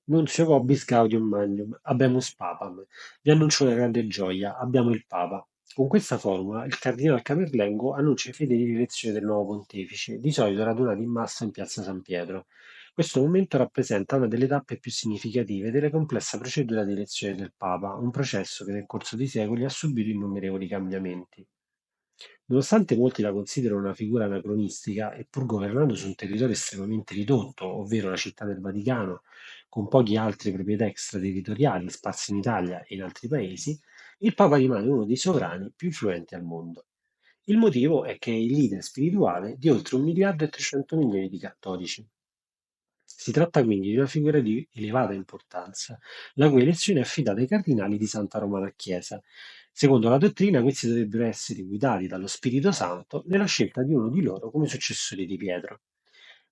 Nunzio vobis gaudium magnum, habemus papam. Vi annuncio una grande gioia, abbiamo il Papa. Con questa formula il cardinal Camerlengo annuncia ai fedeli l'elezione del nuovo pontefice, di solito radunati in massa in piazza San Pietro. Questo momento rappresenta una delle tappe più significative della complessa procedura di elezione del Papa, un processo che nel corso dei secoli ha subito innumerevoli cambiamenti. Nonostante molti la considerano una figura anacronistica, e pur governando su un territorio estremamente ridotto, ovvero la città del Vaticano, con poche altre proprietà extraterritoriali sparse in Italia e in altri paesi, il Papa rimane uno dei sovrani più influenti al mondo. Il motivo è che è il leader spirituale di oltre 1 miliardo e 300 milioni di cattolici. Si tratta quindi di una figura di elevata importanza, la cui elezione è affidata ai cardinali di Santa Romana Chiesa. Secondo la dottrina, questi dovrebbero essere guidati dallo Spirito Santo nella scelta di uno di loro come successore di Pietro.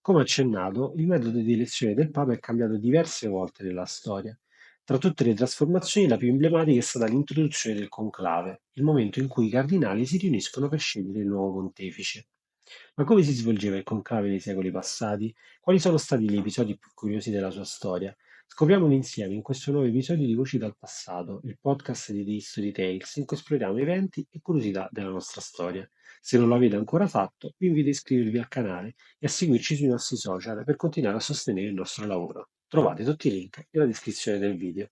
Come accennato, il metodo di elezione del Papa è cambiato diverse volte nella storia. Tra tutte le trasformazioni, la più emblematica è stata l'introduzione del conclave, il momento in cui i cardinali si riuniscono per scegliere il nuovo pontefice. Ma come si svolgeva il conclave nei secoli passati? Quali sono stati gli episodi più curiosi della sua storia? Scopriamoli insieme in questo nuovo episodio di Voci dal passato, il podcast di The History Tales, in cui esploriamo eventi e curiosità della nostra storia. Se non l'avete ancora fatto, vi invito a iscrivervi al canale e a seguirci sui nostri social per continuare a sostenere il nostro lavoro. Trovate tutti i link nella descrizione del video.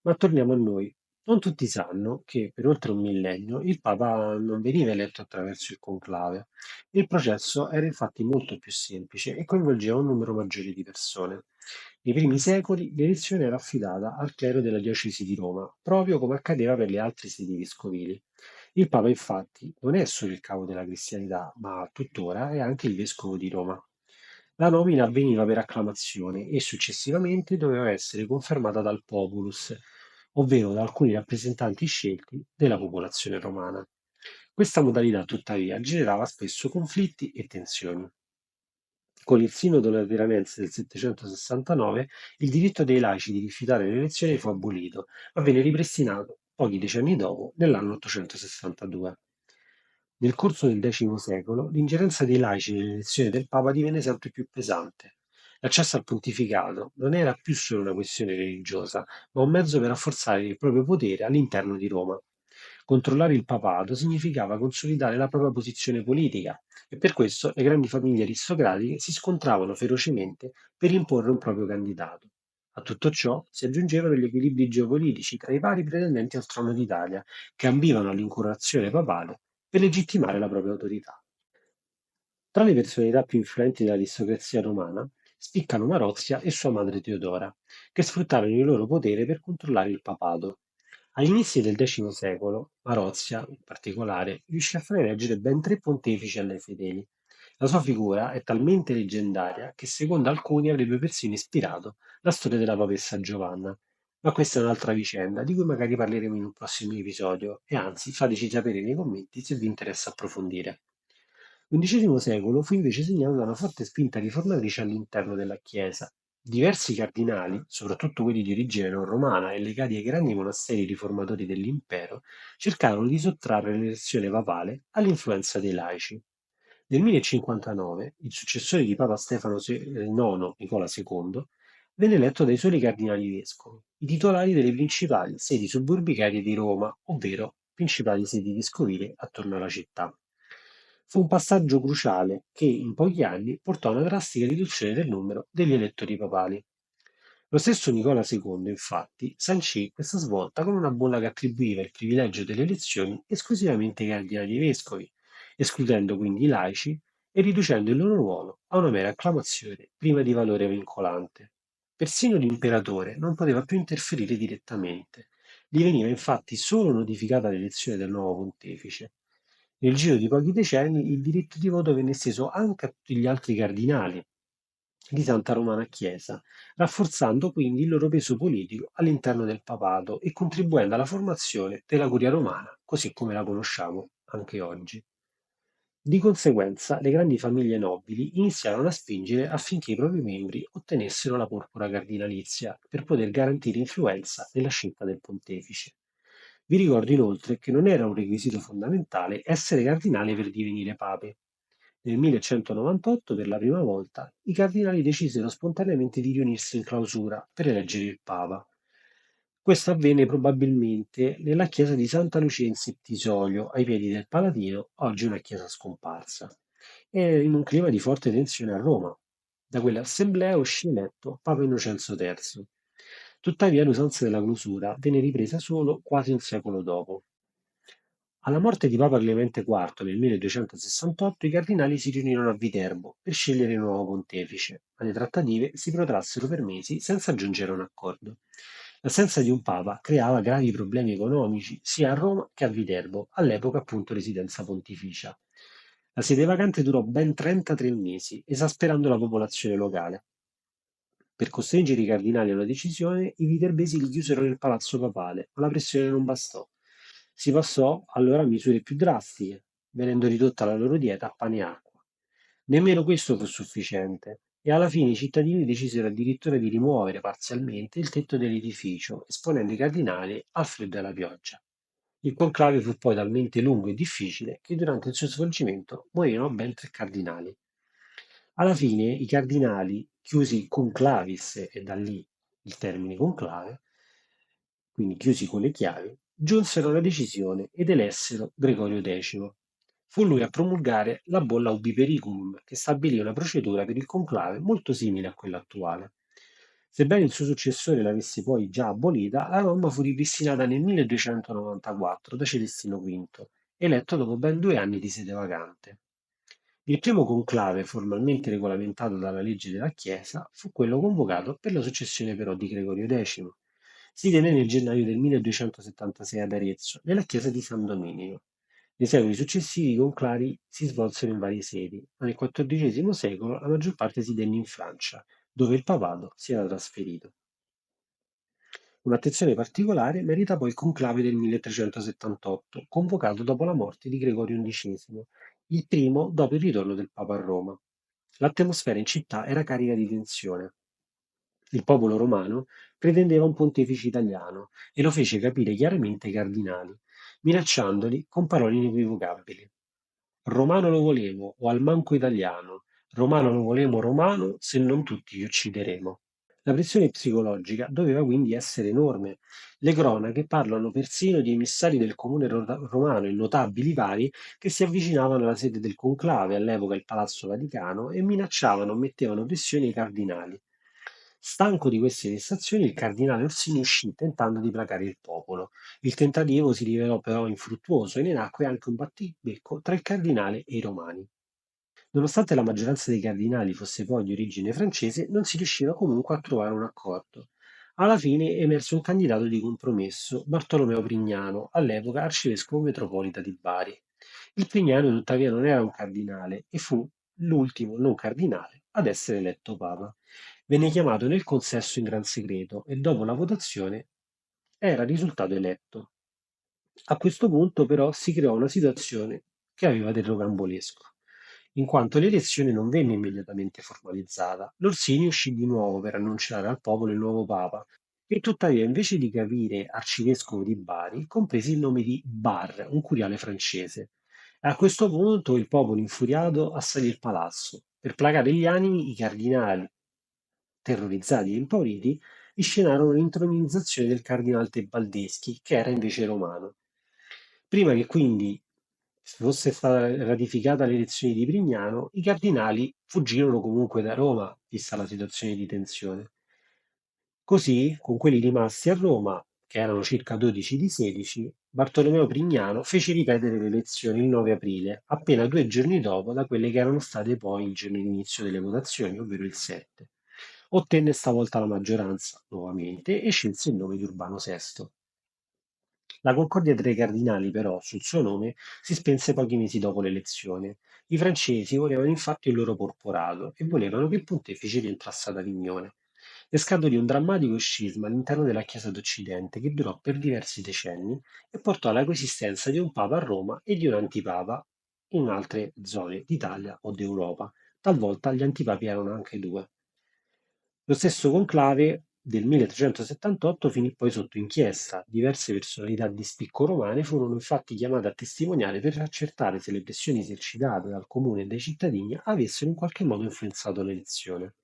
Ma torniamo a noi. Non tutti sanno che per oltre un millennio il Papa non veniva eletto attraverso il conclave. Il processo era infatti molto più semplice e coinvolgeva un numero maggiore di persone. Nei primi secoli l'elezione era affidata al clero della diocesi di Roma, proprio come accadeva per le altre sedi vescovili. Il Papa infatti non è solo il capo della cristianità, ma tuttora è anche il vescovo di Roma. La nomina avveniva per acclamazione e successivamente doveva essere confermata dal populus, ovvero da alcuni rappresentanti scelti della popolazione romana. Questa modalità, tuttavia, generava spesso conflitti e tensioni. Con il Sinodo Lateranense del 769 il diritto dei laici di rifiutare le elezioni fu abolito, ma venne ripristinato pochi decenni dopo, nell'anno 862. Nel corso del X secolo, l'ingerenza dei laici nell'elezione del Papa divenne sempre più pesante. L'accesso al pontificato non era più solo una questione religiosa, ma un mezzo per rafforzare il proprio potere all'interno di Roma. Controllare il papato significava consolidare la propria posizione politica e per questo le grandi famiglie aristocratiche si scontravano ferocemente per imporre un proprio candidato. A tutto ciò si aggiungevano gli equilibri geopolitici tra i vari pretendenti al trono d'Italia, che ambivano all'incoronazione papale per legittimare la propria autorità. Tra le personalità più influenti dell'aristocrazia romana spiccano Marozia e sua madre Teodora, che sfruttarono il loro potere per controllare il papato. Agli inizi del X secolo, Marozia, in particolare, riuscì a far eleggere ben 3 pontefici alle fedeli. La sua figura è talmente leggendaria che, secondo alcuni, avrebbe persino ispirato la storia della papessa Giovanna. Ma questa è un'altra vicenda, di cui magari parleremo in un prossimo episodio, e anzi fateci sapere nei commenti se vi interessa approfondire. L'undicesimo secolo fu invece segnato da una forte spinta riformatrice all'interno della Chiesa. Diversi cardinali, soprattutto quelli di origine non romana e legati ai grandi monasteri riformatori dell'impero, cercarono di sottrarre l'elezione papale all'influenza dei laici. Nel 1059 il successore di Papa Stefano IX, Nicola II, venne eletto dai soli cardinali vescovi, i titolari delle principali sedi suburbicarie di Roma, ovvero principali sedi vescovili attorno alla città. Fu un passaggio cruciale che in pochi anni portò a una drastica riduzione del numero degli elettori papali. Lo stesso Nicola II, infatti, sancì questa svolta con una bulla che attribuiva il privilegio delle elezioni esclusivamente ai cardinali vescovi, escludendo quindi i laici e riducendo il loro ruolo a una mera acclamazione priva di valore vincolante. Persino l'imperatore non poteva più interferire direttamente. Gli veniva infatti solo notificata l'elezione del nuovo pontefice. Nel giro di pochi decenni il diritto di voto venne esteso anche a tutti gli altri cardinali di Santa Romana Chiesa, rafforzando quindi il loro peso politico all'interno del papato e contribuendo alla formazione della Curia romana, così come la conosciamo anche oggi. Di conseguenza, le grandi famiglie nobili iniziarono a spingere affinché i propri membri ottenessero la porpora cardinalizia per poter garantire influenza nella scelta del pontefice. Vi ricordo inoltre che non era un requisito fondamentale essere cardinale per divenire pape. Nel 1198, per la prima volta, i cardinali decisero spontaneamente di riunirsi in clausura per eleggere il Papa. Questo avvenne probabilmente nella chiesa di Santa Lucia in Settisolio, ai piedi del Palatino, oggi una chiesa scomparsa, e in un clima di forte tensione a Roma. Da quell'assemblea uscì eletto Papa Innocenzo III. Tuttavia l'usanza della clausura venne ripresa solo quasi un secolo dopo. Alla morte di Papa Clemente IV nel 1268 i cardinali si riunirono a Viterbo per scegliere il nuovo pontefice, ma le trattative si protrassero per mesi senza giungere a un accordo. L'assenza di un papa creava gravi problemi economici sia a Roma che a Viterbo, all'epoca appunto residenza pontificia. La sede vacante durò ben 33 mesi, esasperando la popolazione locale. Per costringere i cardinali a una decisione, i viterbesi li chiusero nel palazzo papale, ma la pressione non bastò. Si passò allora a misure più drastiche, venendo ridotta la loro dieta a pane e acqua. Nemmeno questo fu sufficiente, e alla fine i cittadini decisero addirittura di rimuovere parzialmente il tetto dell'edificio, esponendo i cardinali al freddo e alla pioggia. Il conclave fu poi talmente lungo e difficile che durante il suo svolgimento morirono ben 3 cardinali. Alla fine i cardinali, chiusi conclavis, e da lì il termine conclave, quindi chiusi con le chiavi, giunsero alla decisione ed elessero Gregorio X. Fu lui a promulgare la bolla Ubi Periculum, che stabilì una procedura per il conclave molto simile a quella attuale. Sebbene il suo successore l'avesse poi già abolita, la norma fu ripristinata nel 1294 da Celestino V, eletto dopo ben 2 anni di sede vacante. Il primo conclave formalmente regolamentato dalla legge della Chiesa fu quello convocato per la successione però di Gregorio X. Si tenne nel gennaio del 1276 ad Arezzo, nella chiesa di San Domenico. Nei secoli successivi i conclavi si svolsero in varie sedi, ma nel XIV secolo la maggior parte si tenne in Francia, dove il papato si era trasferito. Un'attenzione particolare merita poi il conclave del 1378, convocato dopo la morte di Gregorio XI, il primo dopo il ritorno del Papa a Roma. L'atmosfera in città era carica di tensione. Il popolo romano pretendeva un pontefice italiano e lo fece capire chiaramente ai cardinali, minacciandoli con parole inequivocabili. Romano lo volevo, o al manco italiano, romano lo volemo romano, se non tutti ci uccideremo. La pressione psicologica doveva quindi essere enorme. Le cronache parlano persino di emissari del comune romano e notabili vari che si avvicinavano alla sede del conclave, all'epoca il Palazzo Vaticano, e minacciavano o mettevano pressioni ai cardinali. Stanco di queste vessazioni, il cardinale Orsini uscì tentando di placare il popolo. Il tentativo si rivelò però infruttuoso e ne nacque anche un battibecco tra il cardinale e i romani. Nonostante la maggioranza dei cardinali fosse poi di origine francese, non si riusciva comunque a trovare un accordo. Alla fine emerse un candidato di compromesso, Bartolomeo Prignano, all'epoca arcivescovo metropolita di Bari. Il Prignano tuttavia non era un cardinale e fu l'ultimo non cardinale ad essere eletto papa. Venne chiamato nel consesso in gran segreto e dopo la votazione era risultato eletto. A questo punto però si creò una situazione che aveva del rocambolesco, in quanto l'elezione non venne immediatamente formalizzata. L'Orsini uscì di nuovo per annunciare al popolo il nuovo papa, che tuttavia invece di capire arcivescovo di Bari, comprese il nome di Bar, un curiale francese. E a questo punto il popolo infuriato assalì il palazzo. Per placare gli animi, i cardinali, terrorizzati e impauriti, inscenarono l'intronizzazione del cardinale Tebaldeschi, che era invece romano. Prima che quindi fosse stata ratificata l'elezione di Prignano, i cardinali fuggirono comunque da Roma, vista la situazione di tensione. Così, con quelli rimasti a Roma, che erano circa 12 di 16, Bartolomeo Prignano fece ripetere le elezioni il 9 aprile, appena 2 giorni dopo da quelle che erano state poi il giorno di inizio delle votazioni, ovvero il 7. Ottenne stavolta la maggioranza, nuovamente, e scelse il nome di Urbano VI. La concordia tra i cardinali, però, sul suo nome si spense pochi mesi dopo l'elezione. I francesi volevano infatti il loro porporato e volevano che il pontefice rientrasse ad Avignone. Ne scaturì un drammatico scisma all'interno della Chiesa d'Occidente che durò per diversi decenni e portò alla coesistenza di un papa a Roma e di un antipapa in altre zone d'Italia o d'Europa. Talvolta gli antipapi erano anche due. Lo stesso conclave del 1378 finì poi sotto inchiesta. Diverse personalità di spicco romane furono infatti chiamate a testimoniare per accertare se le pressioni esercitate dal comune e dai cittadini avessero in qualche modo influenzato l'elezione.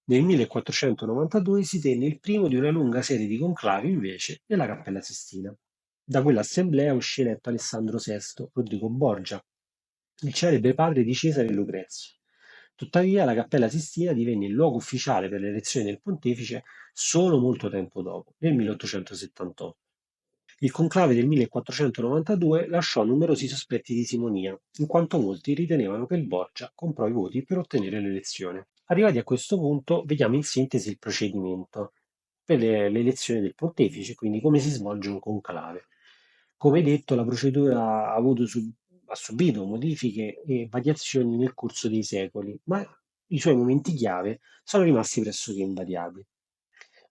Nel 1492 si tenne il primo di una lunga serie di conclavi invece nella Cappella Sistina. Da quell'assemblea uscì eletto Alessandro VI, Rodrigo Borgia, il celebre padre di Cesare e Lucrezio. Tuttavia, la Cappella Sistina divenne il luogo ufficiale per l'elezione del pontefice solo molto tempo dopo, nel 1878. Il conclave del 1492 lasciò numerosi sospetti di simonia, in quanto molti ritenevano che il Borgia comprò i voti per ottenere l'elezione. Arrivati a questo punto, vediamo in sintesi il procedimento per l'elezione del pontefice, quindi come si svolge un conclave. Come detto, la procedura ha subito modifiche e variazioni nel corso dei secoli, ma i suoi momenti chiave sono rimasti pressoché invariati.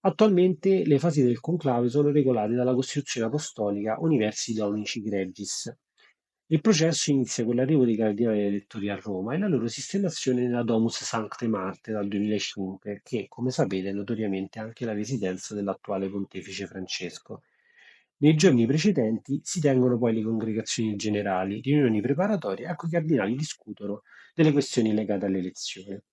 Attualmente le fasi del conclave sono regolate dalla Costituzione Apostolica Universi Dominici Gregis. Il processo inizia con l'arrivo dei cardinali elettori a Roma e la loro sistemazione nella Domus Sanctae Marte dal 2005, che, come sapete, è notoriamente anche la residenza dell'attuale pontefice Francesco. Nei giorni precedenti si tengono poi le congregazioni generali, riunioni preparatorie a cui i cardinali discutono delle questioni legate all'elezione.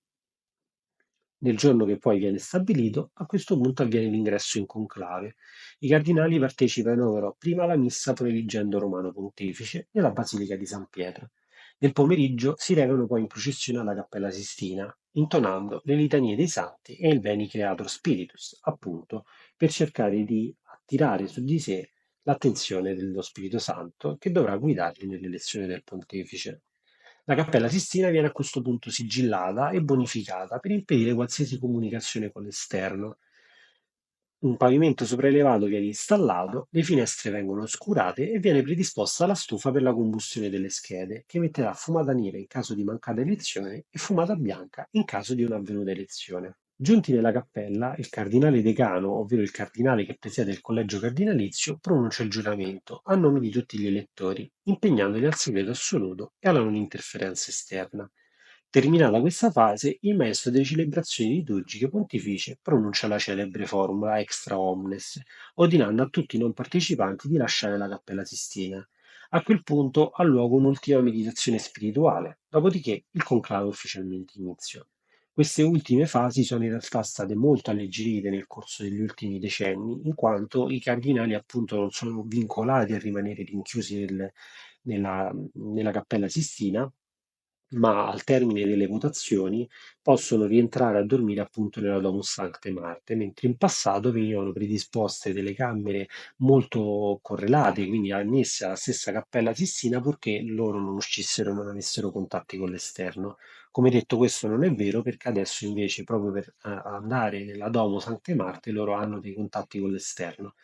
Nel giorno che poi viene stabilito, a questo punto avviene l'ingresso in conclave. I cardinali partecipano però prima alla missa prediligendo Romano Pontefice nella Basilica di San Pietro. Nel pomeriggio si recano poi in processione alla Cappella Sistina, intonando le litanie dei santi e il Veni Creator Spiritus, appunto, per cercare di attirare su di sé l'attenzione dello Spirito Santo che dovrà guidarli nell'elezione del pontefice. La Cappella Sistina viene a questo punto sigillata e bonificata per impedire qualsiasi comunicazione con l'esterno. Un pavimento sopraelevato viene installato, le finestre vengono oscurate e viene predisposta la stufa per la combustione delle schede, che emetterà fumata nera in caso di mancata elezione e fumata bianca in caso di un'avvenuta elezione. Giunti nella cappella, il cardinale decano, ovvero il cardinale che presiede il collegio cardinalizio, pronuncia il giuramento a nome di tutti gli elettori, impegnandoli al segreto assoluto e alla non interferenza esterna. Terminata questa fase, il maestro delle celebrazioni liturgiche pontificie pronuncia la celebre formula extra omnes, ordinando a tutti i non partecipanti di lasciare la Cappella Sistina. A quel punto ha luogo un'ultima meditazione spirituale, dopodiché il conclave ufficialmente inizia. Queste ultime fasi sono in realtà state molto alleggerite nel corso degli ultimi decenni, in quanto i cardinali appunto non sono vincolati a rimanere rinchiusi nella Cappella Sistina, ma al termine delle votazioni possono rientrare a dormire appunto nella Domus Sanctae Marte, mentre in passato venivano predisposte delle camere molto correlate, quindi annesse alla stessa Cappella Sistina, purché loro non uscissero e non avessero contatti con l'esterno. Come detto, questo non è vero perché adesso invece, proprio per andare nella Domo Sanctae Marte, loro hanno dei contatti con l'esterno.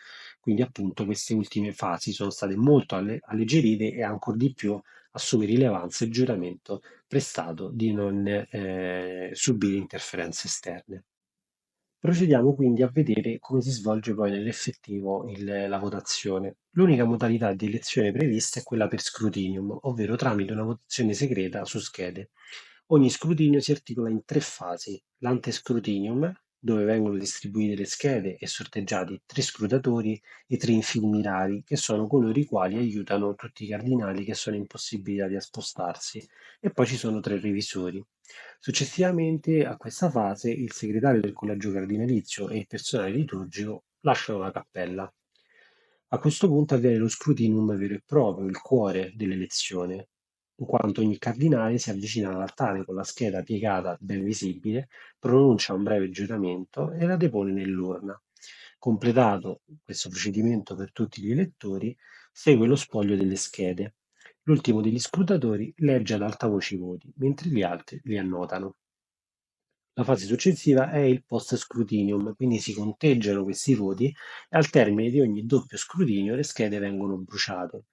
Quindi appunto queste ultime fasi sono state molto alleggerite e ancora di più assume rilevanza il giuramento prestato di non subire interferenze esterne. Procediamo quindi a vedere come si svolge poi nell'effettivo la votazione. L'unica modalità di elezione prevista è quella per scrutinium, ovvero tramite una votazione segreta su schede. Ogni scrutinio si articola in tre fasi: l'antescrutinium, dove vengono distribuite le schede e sorteggiati tre scrutatori e tre infirmirari, che sono coloro i quali aiutano tutti i cardinali che sono impossibilitati a spostarsi, e poi ci sono tre revisori. Successivamente a questa fase il segretario del collegio cardinalizio e il personale liturgico lasciano la cappella. A questo punto avviene lo scrutinum vero e proprio, il cuore dell'elezione, in quanto ogni cardinale si avvicina all'altare con la scheda piegata ben visibile, pronuncia un breve giuramento e la depone nell'urna. Completato questo procedimento per tutti gli elettori, segue lo spoglio delle schede. L'ultimo degli scrutatori legge ad alta voce i voti, mentre gli altri li annotano. La fase successiva è il post-scrutinium, quindi si conteggiano questi voti e al termine di ogni doppio scrutinio le schede vengono bruciate.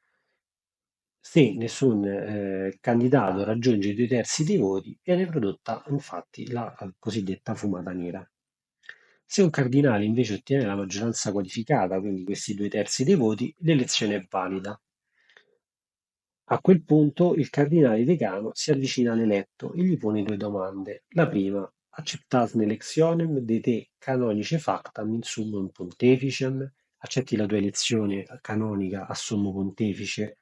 Se nessun candidato raggiunge i 2/3 dei voti, viene prodotta infatti la cosiddetta fumata nera. Se un cardinale invece ottiene la maggioranza qualificata, quindi questi 2/3 dei voti, l'elezione è valida. A quel punto il cardinale decano si avvicina all'eletto e gli pone due domande. La prima: Acceptas electionem de te canonice factam in summum ponteficem. Accetti la tua elezione canonica a sommo pontefice?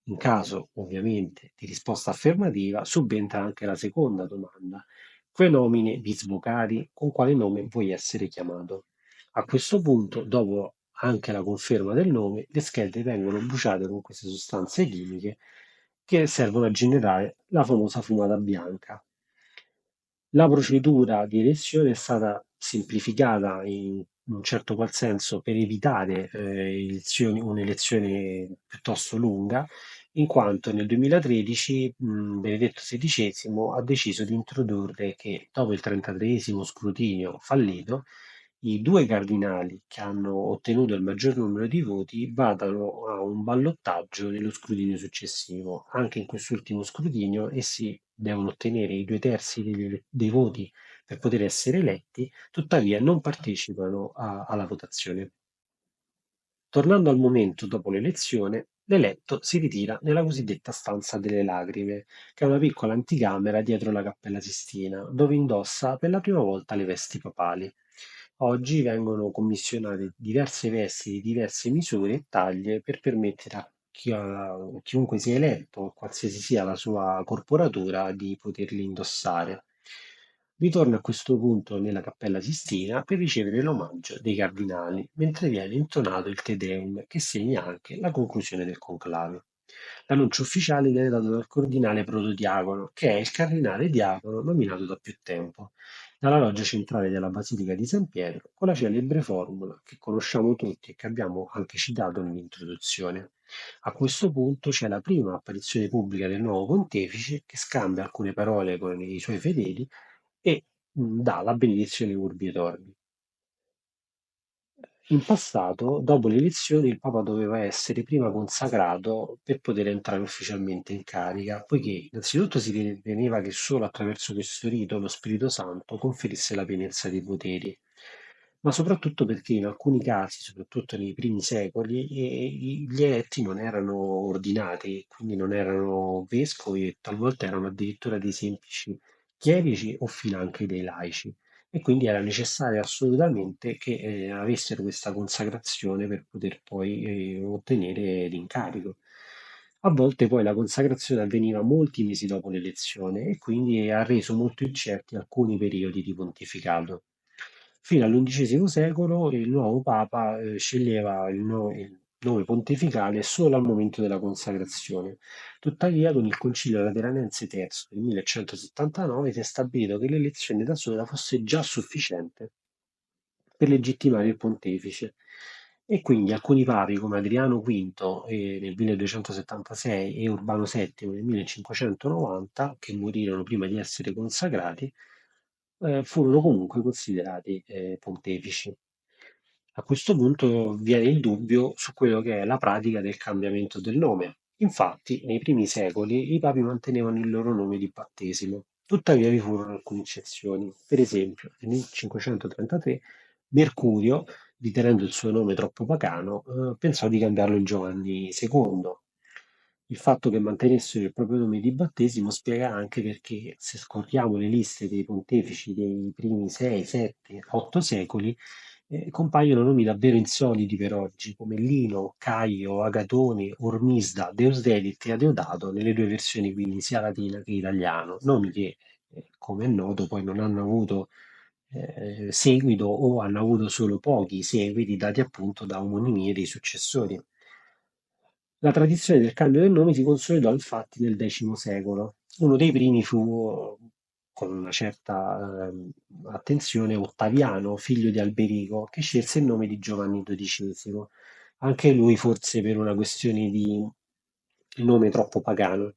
In caso, ovviamente, di risposta affermativa, subentra anche la seconda domanda. Que nomine vis vocari? Con quale nome vuoi essere chiamato? A questo punto, dopo anche la conferma del nome, le schede vengono bruciate con queste sostanze chimiche che servono a generare la famosa fumata bianca. La procedura di elezione è stata semplificata in un certo qual senso per evitare un'elezione piuttosto lunga, in quanto nel 2013 Benedetto XVI ha deciso di introdurre che dopo il 33esimo scrutinio fallito, i due cardinali che hanno ottenuto il maggior numero di voti vadano a un ballottaggio nello scrutinio successivo. Anche in quest'ultimo scrutinio essi devono ottenere i 2/3 dei voti per poter essere eletti, tuttavia non partecipano alla votazione. Tornando al momento dopo l'elezione, l'eletto si ritira nella cosiddetta stanza delle lacrime, che è una piccola anticamera dietro la Cappella Sistina, dove indossa per la prima volta le vesti papali. Oggi vengono commissionate diverse vesti di diverse misure e taglie per permettere a chiunque sia eletto, qualsiasi sia la sua corporatura, di poterli indossare. Ritorna a questo punto nella Cappella Sistina per ricevere l'omaggio dei cardinali, mentre viene intonato il Te Deum, che segna anche la conclusione del conclave. L'annuncio ufficiale viene dato dal cardinale protodiacono, che è il cardinale diacono nominato da più tempo, dalla loggia centrale della Basilica di San Pietro, con la celebre formula che conosciamo tutti e che abbiamo anche citato nell'introduzione. A questo punto c'è la prima apparizione pubblica del nuovo pontefice che scambia alcune parole con i suoi fedeli e dà la benedizione Urbi et Orbi. In passato, dopo le elezioni, il Papa doveva essere prima consacrato per poter entrare ufficialmente in carica, poiché innanzitutto si riteneva che solo attraverso questo rito lo Spirito Santo conferisse la pienezza dei poteri, ma soprattutto perché in alcuni casi, soprattutto nei primi secoli, gli eletti non erano ordinati, quindi non erano vescovi e talvolta erano addirittura dei semplici chierici o finanche dei laici e quindi era necessario assolutamente che avessero questa consacrazione per poter poi ottenere l'incarico. A volte poi la consacrazione avveniva molti mesi dopo l'elezione e quindi ha reso molto incerti alcuni periodi di pontificato. Fino all'undicesimo secolo il nuovo Papa sceglieva il nome pontificale solo al momento della consacrazione. Tuttavia, con il Concilio Lateranense III del 1179 si è stabilito che l'elezione da sola fosse già sufficiente per legittimare il pontefice e quindi alcuni papi come Adriano V nel 1276 e Urbano VII nel 1590, che morirono prima di essere consacrati, furono comunque considerati pontefici. A questo punto viene il dubbio su quello che è la pratica del cambiamento del nome. Infatti, nei primi secoli i papi mantenevano il loro nome di battesimo. Tuttavia vi furono alcune eccezioni. Per esempio, nel 1533 Mercurio, ritenendo il suo nome troppo pagano, pensò di cambiarlo in Giovanni II. Il fatto che mantenessero il proprio nome di battesimo spiega anche perché, se scorriamo le liste dei pontefici dei primi 6, 7, 8 secoli, compaiono nomi davvero insoliti per oggi, come Lino, Caio, Agatone, Ormisda, Deusdedit e Adeodato, nelle due versioni quindi sia latina che italiano, nomi che, come è noto, poi non hanno avuto seguito o hanno avuto solo pochi seguiti dati appunto da omonimie dei successori. La tradizione del cambio del nome si consolidò infatti nel X secolo. Uno dei primi fu, con una certa attenzione, Ottaviano, figlio di Alberico, che scelse il nome di Giovanni XII, anche lui forse per una questione di nome troppo pagano.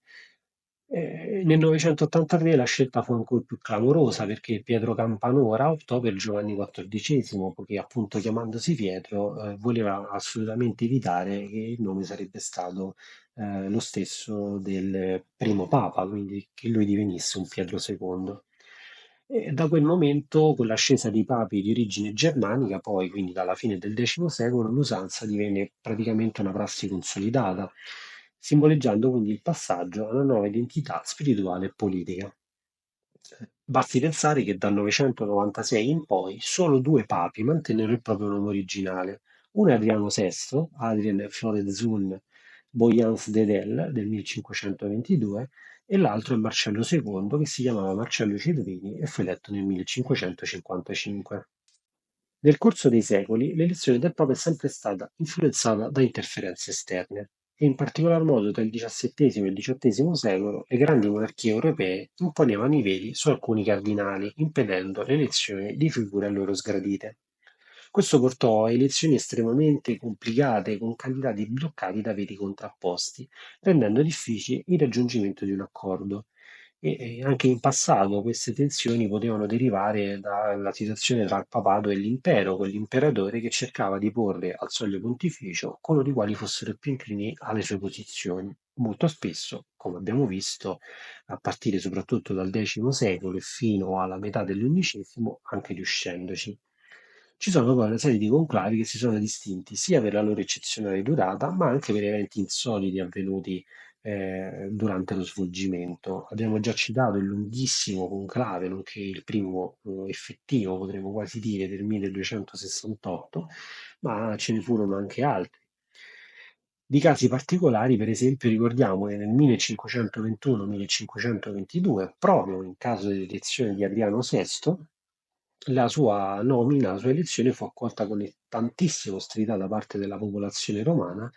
Nel 983 la scelta fu ancora più clamorosa perché Pietro Campanora optò per Giovanni XIV, poiché appunto chiamandosi Pietro voleva assolutamente evitare che il nome sarebbe stato lo stesso del primo Papa, quindi che lui divenisse un Pietro II. E da quel momento, con l'ascesa dei papi di origine germanica, poi, quindi dalla fine del X secolo, l'usanza divenne praticamente una prassi consolidata, simboleggiando quindi il passaggio a una nuova identità spirituale e politica. Basti pensare che dal 996 in poi solo due papi mantennero il proprio nome originale. Uno è Adriano VI, Adrien Florezun Boyans Dedel del 1522, e l'altro è Marcello II, che si chiamava Marcello Cedrini e fu eletto nel 1555. Nel corso dei secoli, l'elezione del Papa è sempre stata influenzata da interferenze esterne e in particolar modo tra il XVII e il XVIII secolo le grandi monarchie europee imponevano i veti su alcuni cardinali, impedendo l'elezione di figure a loro sgradite. Questo portò a elezioni estremamente complicate con candidati bloccati da veti contrapposti, rendendo difficile il raggiungimento di un accordo. E anche in passato queste tensioni potevano derivare dalla situazione tra il papato e l'impero, con l'imperatore che cercava di porre al soglio pontificio coloro i quali fossero più inclini alle sue posizioni. Molto spesso, come abbiamo visto, a partire soprattutto dal X secolo e fino alla metà dell'undicesimo, anche riuscendoci. Ci sono poi una serie di conclavi che si sono distinti sia per la loro eccezionale durata, ma anche per eventi insoliti avvenuti durante lo svolgimento. Abbiamo già citato il lunghissimo conclave, nonché il primo effettivo, potremmo quasi dire, del 1268, ma ce ne furono anche altri. Di casi particolari, per esempio, ricordiamo che nel 1521-1522, proprio in caso di elezione di Adriano VI, la sua nomina, la sua elezione fu accolta con tantissima ostilità da parte della popolazione romana,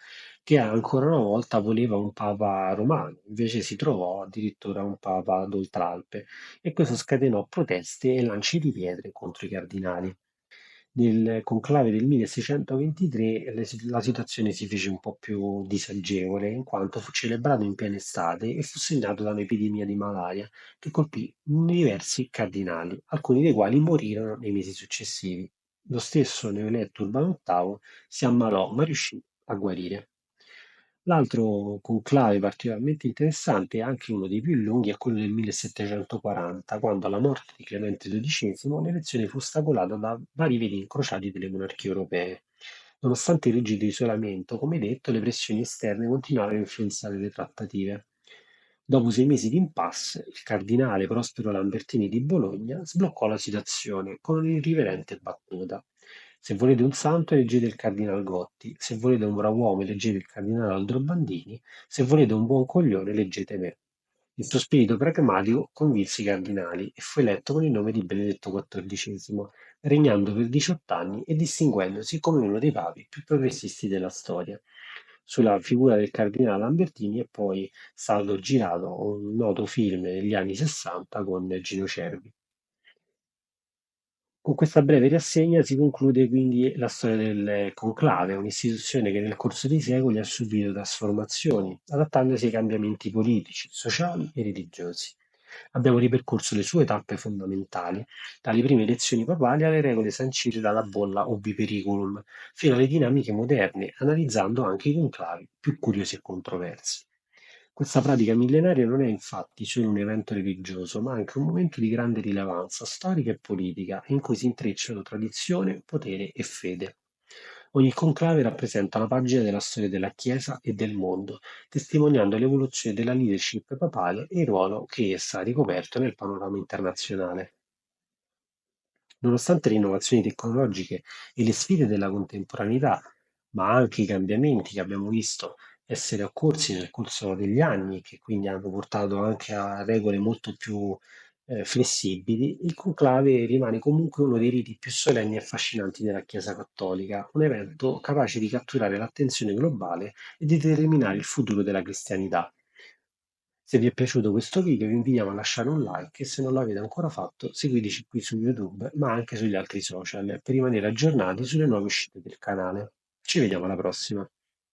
che ancora una volta voleva un papa romano, invece si trovò addirittura un papa d'Oltralpe, e questo scatenò proteste e lanci di pietre contro i cardinali. Nel conclave del 1623 la situazione si fece un po' più disagevole, in quanto fu celebrato in piena estate e fu segnato da un'epidemia di malaria che colpì diversi cardinali, alcuni dei quali morirono nei mesi successivi. Lo stesso neoeletto Urbano VIII si ammalò, ma riuscì a guarire. L'altro conclave particolarmente interessante e anche uno dei più lunghi è quello del 1740, quando alla morte di Clemente XII l'elezione fu ostacolata da vari veti incrociati delle monarchie europee. Nonostante il rigido isolamento, come detto, le pressioni esterne continuarono a influenzare le trattative. Dopo 6 mesi di impasse, il cardinale Prospero Lambertini di Bologna sbloccò la situazione con un'irriverente battuta. Se volete un santo, eleggete il cardinal Gotti; se volete un brav'uomo, eleggete il cardinale Aldrovandini; se volete un buon coglione, eleggete me. Il suo spirito pragmatico convinse i cardinali e fu eletto con il nome di Benedetto XIV, regnando per 18 anni e distinguendosi come uno dei papi più progressisti della storia. Sulla figura del cardinale Lambertini è poi stato girato un noto film negli anni '60 con Gino Cervi. Con questa breve rassegna si conclude quindi la storia del conclave, un'istituzione che nel corso dei secoli ha subito trasformazioni, adattandosi ai cambiamenti politici, sociali e religiosi. Abbiamo ripercorso le sue tappe fondamentali, dalle prime elezioni papali alle regole sancite dalla bolla Ubi Periculum, fino alle dinamiche moderne, analizzando anche i conclavi più curiosi e controversi. Questa pratica millenaria non è infatti solo un evento religioso, ma anche un momento di grande rilevanza storica e politica, in cui si intrecciano tradizione, potere e fede. Ogni conclave rappresenta una pagina della storia della Chiesa e del mondo, testimoniando l'evoluzione della leadership papale e il ruolo che essa ha ricoperto nel panorama internazionale. Nonostante le innovazioni tecnologiche e le sfide della contemporaneità, ma anche i cambiamenti che abbiamo visto essere occorsi nel corso degli anni, che quindi hanno portato anche a regole molto più flessibili, il conclave rimane comunque uno dei riti più solenni e affascinanti della Chiesa Cattolica, un evento capace di catturare l'attenzione globale e di determinare il futuro della cristianità. Se vi è piaciuto questo video vi invitiamo a lasciare un like e se non l'avete ancora fatto seguiteci qui su YouTube ma anche sugli altri social per rimanere aggiornati sulle nuove uscite del canale. Ci vediamo alla prossima.